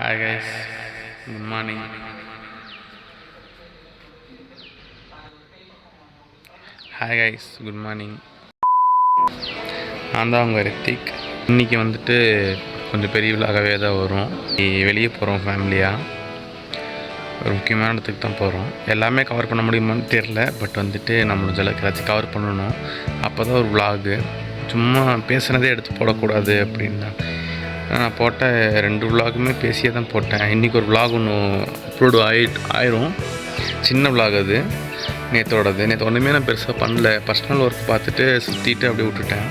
Hi guys, good morning. Hi guys, good morning. நான் தான் உங்கள் ரித்திக். இன்றைக்கி வந்துட்டு கொஞ்சம் பெரிய விழாகவே தான் வரும். வெளியே போகிறோம் ஃபேமிலியாக. ஒரு முக்கியமான இடத்துக்கு தான் போகிறோம். எல்லாமே கவர் பண்ண முடியுமான்னு தெரில, பட் வந்துட்டு நம்ம முடிஞ்சளவுக்கு எல்லாத்தையும் கவர் பண்ணணும். அப்போ தான் ஒரு விலாகு. சும்மா பேசுனதே எடுத்து போடக்கூடாது அப்படின்னு நான் போட்ட 2 விலாகுமே பேசியே தான் போட்டேன். இன்றைக்கி ஒரு விலாக் ஒன்று அப்லோடு ஆயிரும். சின்ன விலாக் அது, நேற்றோடது. நேற்று ஒன்றுமே நான் பெருசாக பண்ணல. பர்சனல் ஒர்க் பார்த்துட்டு சுற்றிட்டு அப்படியே விட்டுட்டேன்.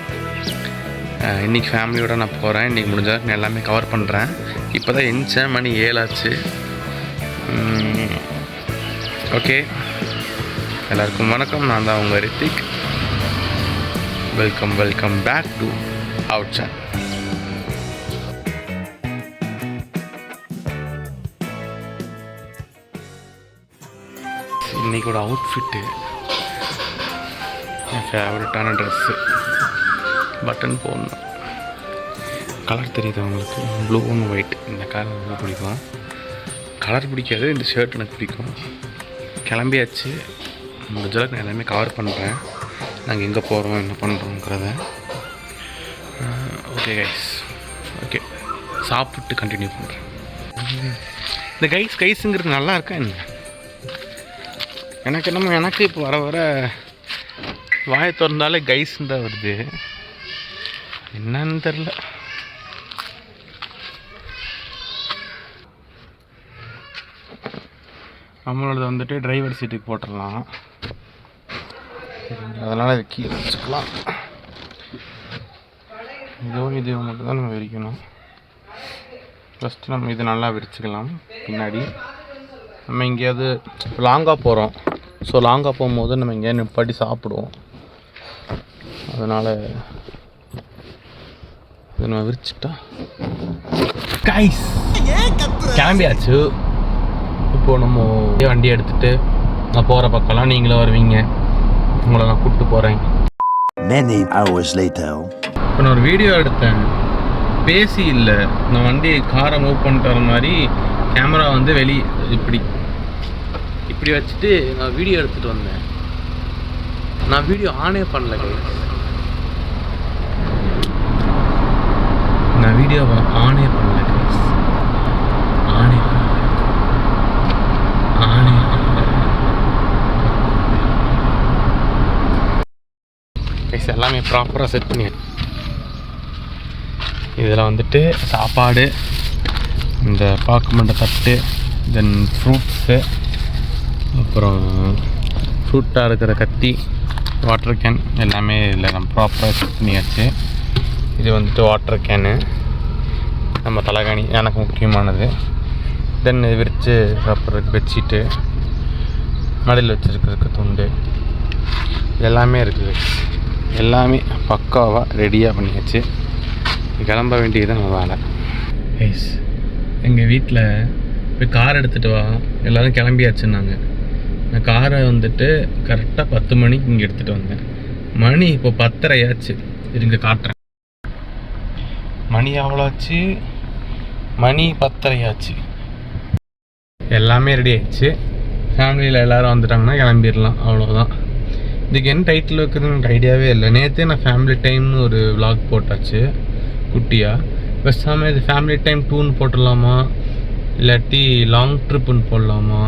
இன்றைக்கி ஃபேமிலியோடு நான் போகிறேன். இன்றைக்கி முடிஞ்சால் நான் எல்லாமே கவர் பண்ணுறேன். இப்போ தான் எந்திரிச்சேன், மணி 7 ஆச்சு. ஓகே, எல்லாருக்கும் வணக்கம். நான் தான் உங்கள் Rithik. Welcome back to our channel. இன்றைக்கோட அவுட்ஃபிட்டு என் ஃபேவரட்டான ட்ரெஸ்ஸு. பட்டன் போடணும். கலர் தெரியுது உங்களுக்கு, ப்ளூ அண்ட் ஒயிட். இந்த கலர் ரொம்ப பிடிக்கும். கலர் பிடிக்காது, இந்த ஷர்ட் எனக்கு பிடிக்கும். கிளம்பியாச்சு. முடிஞ்சளவுக்கு நான் எல்லாமே கவர் பண்ணுறேன். நாங்கள் எங்கே போகிறோம், என்ன பண்ணுறோங்கிறத. ஓகே கைஸ், ஓகே, சாப்பிட்டு கண்டினியூ பண்ணுறேன். இந்த கைஸுங்கிறது நல்லா இருக்கா என்ன? எனக்கு இப்போ வர வாயை திறந்தாலே கைஸ்ன்னு தான் வருது. என்னன்னு தெரில. நம்மளோட வந்துட்டு டிரைவர் சீட்டுக்கு போட்டுடலாம். அதனால் இது கீழே வச்சுக்கலாம். இது மட்டும் தான் நம்ம விரிக்கணும். ஃபஸ்ட்டு நம்ம இது நல்லா விரிச்சுக்கலாம். பின்னாடி நம்ம எங்கேயாவது லாங்காக போகிறோம். ஸோ லாங்காக போகும்போது நம்ம எங்கேயாவது நிப்பாட்டி சாப்பிடுவோம். அதனால் இதை நம்ம விரிச்சிட்டா கைஸ் கிளம்பியாச்சு. இப்போது நம்ம வண்டியை எடுத்துகிட்டு நான் போகிற பக்கம்லாம் நீங்களும் வருவீங்க. உங்களை நான் கூப்பிட்டு போகிறேன். இப்போ நான் ஒரு வீடியோ எடுத்தேன். பேசி இல்லை, நான் வண்டி காரை மூவ் பண்ணிட்டு வர மாதிரி கேமரா வந்து இப்படி வச்சுட்டு நான் வீடியோ எடுத்துகிட்டு வந்தேன். நான் வீடியோ ஆனே பண்ணல கைஸ். நான் வீடியோவை ஆனே பண்ணல கைஸ். ஆனே கைஸ் எல்லாமே ப்ராப்பராக செட் பண்ணி. இதில் வந்துட்டு சாப்பாடு, இந்த பாக்குமண்ட தட்டு, தென் ஃப்ரூட்ஸு, அப்புறம் ஃப்ரூட்டாக இருக்கிற கத்தி, வாட்டர் கேன் எல்லாமே இதில் நம்ம ப்ராப்பராக செட் பண்ணியாச்சு. இது வந்துட்டு வாட்டர் கேனு, நம்ம தலைகாணி எனக்கு முக்கியமானது. தென் இது விரித்து சாப்பிட்றதுக்கு பெட்ஷீட்டு, மடியில் வச்சுருக்கிறதுக்கு துண்டு, எல்லாமே இருக்குது. எல்லாமே பக்காவாக ரெடியாக பண்ணியாச்சு. கிளம்ப வேண்டியது நம்ம வேலை. ஐஸ் எங்கள் வீட்டில் போய் கார் எடுத்துகிட்டு வா, எல்லோரும் கிளம்பியாச்சுன்னாங்க. நான் காரை வந்துட்டு கரெக்டாக 10 மணிக்கு இங்கே எடுத்துகிட்டு வந்தேன். மணி இப்போ 10:30 ஆச்சு. இருங்க காட்டுறேன். மணி எவ்வளோச்சு? மணி 10:30 ஆச்சு. எல்லாமே ரெடி ஆயிடுச்சு. ஃபேமிலியில் எல்லோரும் வந்துட்டாங்கன்னா கிளம்பிடலாம், அவ்வளோதான். இதுக்கு என்ன டைட்டில் வைக்கிறதுன்னு எனக்கு ஐடியாவே இல்லை. நேற்றே நான் ஃபேமிலி டைம்னு ஒரு விலாக் போட்டாச்சு குட்டியாக. பேசாமல் இது ஃபேமிலி டைம் 2ன்னு போட்டுடலாமா, இல்லாட்டி லாங் ட்ரிப்புன்னு போடலாமா,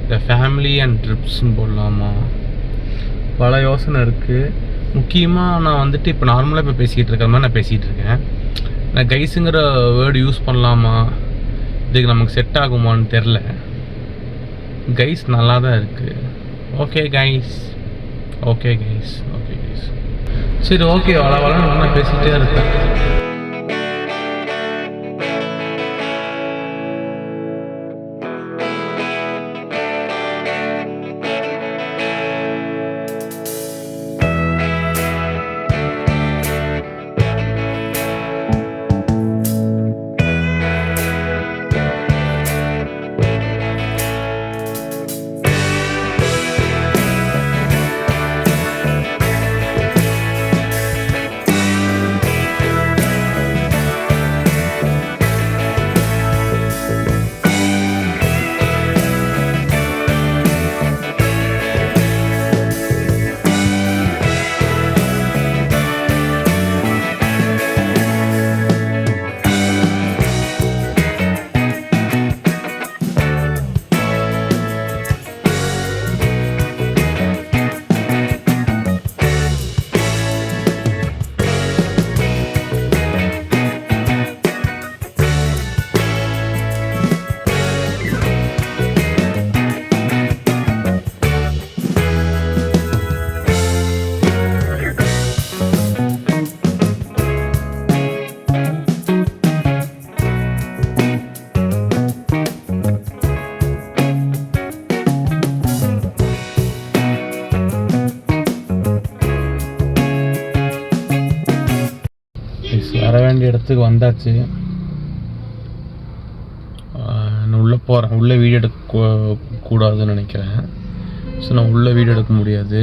இல்லை ஃபேமிலி அண்ட் ட்ரிப்ஸ்ன்னு போடலாமா, பல யோசனை இருக்குது. முக்கியமாக நான் வந்துட்டு இப்போ நார்மலாக இப்போ பேசிக்கிட்டு இருக்கிற மாதிரி நான் பேசிகிட்டு இருக்கேன். நான் கைஸுங்கிற வேர்டு யூஸ் பண்ணலாமா, இதுக்கு நமக்கு செட் ஆகுமான்னு தெரில. கைஸ் நல்லா தான் இருக்குது. Okay guys. சரி, ஓகே, வள நான் பேசிகிட்டே இருக்கேன். வர வேண்டிய இடத்துக்கு வந்தாச்சு. நான் உள்ளே போகிறேன். உள்ளே வீடியோ எடுக்க கூடாதுன்னு நினைக்கிறேன். ஸோ நான் உள்ளே வீடியோ எடுக்க முடியாது.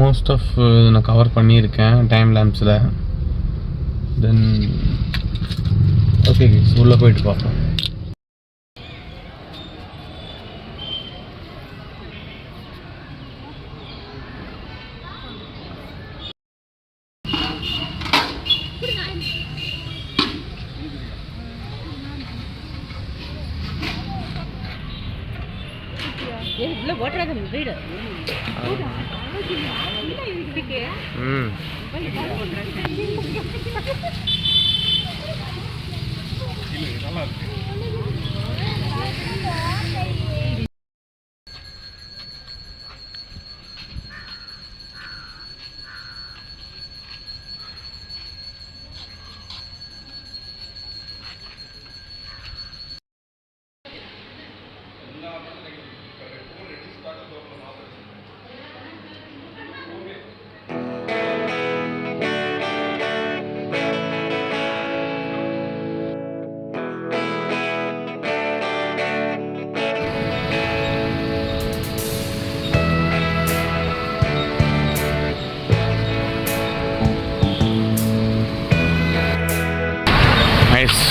மோஸ்ட் ஆஃப் நான் கவர் பண்ணியிருக்கேன் டைம் லேம்ஸில். தென் ஓகே உள்ளே போயிட்டு பார்ப்போம்.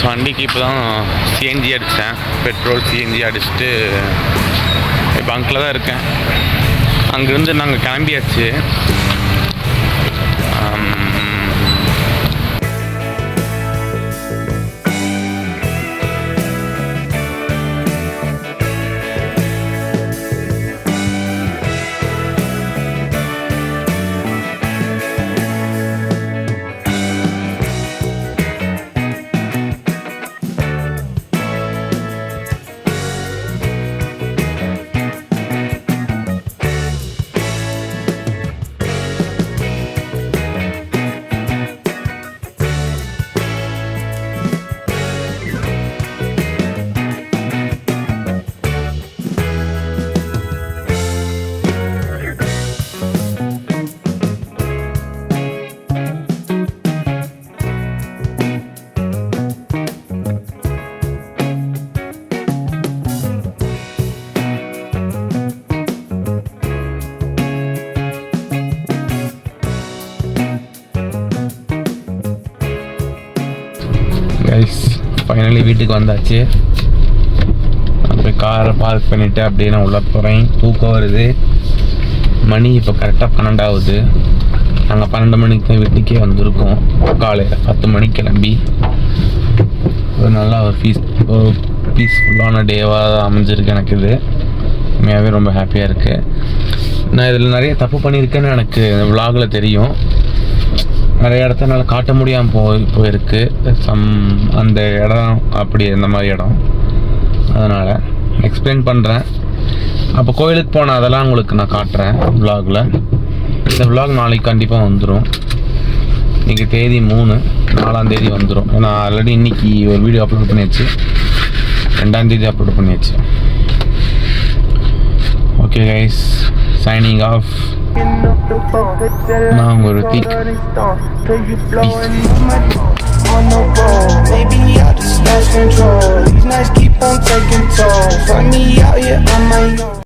வண்டிக்கு இப்போ தான் சிஎன்ஜி அடித்தேன். பெட்ரோல் சிஎன்ஜி அடிச்சுட்டு இப்போ அங்கில் தான் இருக்கேன். அங்கேருந்து நாங்கள் கிளம்பியாச்சு. ஃபைனலி வீட்டுக்கு வந்தாச்சு. அப்படியே காரை பார்க் பண்ணிவிட்டு அப்படியே நான் உள்ளே போகிறேன். தூக்கம் வருது. மணி இப்போ கரெக்டாக 12 ஆகுது. நாங்கள் 12 மணிக்கு தான் வீட்டுக்கே வந்திருக்கோம். காலையில் 10 மணிக்கு கிளம்பி ஒரு நல்லா ஒரு பீஸ்ஃபுல்லான டேவாக அமைஞ்சிருக்கு எனக்கு. இது உண்மையாகவே ரொம்ப ஹாப்பியாக இருக்குது. நான் இதில் நிறைய தப்பு பண்ணியிருக்கேன்னு எனக்கு விலாகில் தெரியும். நிறைய இடத்த என்னால் காட்ட முடியாமல் போயிருக்கு. அந்த இடம் அப்படி இந்த மாதிரி இடம். அதனால் எக்ஸ்பிளைன் பண்ணுறேன். அப்போ கோயிலுக்கு போனால் அதெல்லாம் உங்களுக்கு நான் காட்டுறேன் விலாகில். இந்த விலாக் நாளைக்கு கண்டிப்பாக வந்துடும். இன்றைக்கி தேதி 3, 4ஆம் தேதி வந்துடும். ஏன்னா ஆல்ரெடி இன்றைக்கி ஒரு வீடியோ அப்லோட் பண்ணியாச்சு. 2ஆம் தேதி அப்லோட் பண்ணியாச்சு. Okay guys, signing off. நான் உங்கள் Hrithik. Maybe I just lost control. These nights keep on taking toll. Find me out here on my own.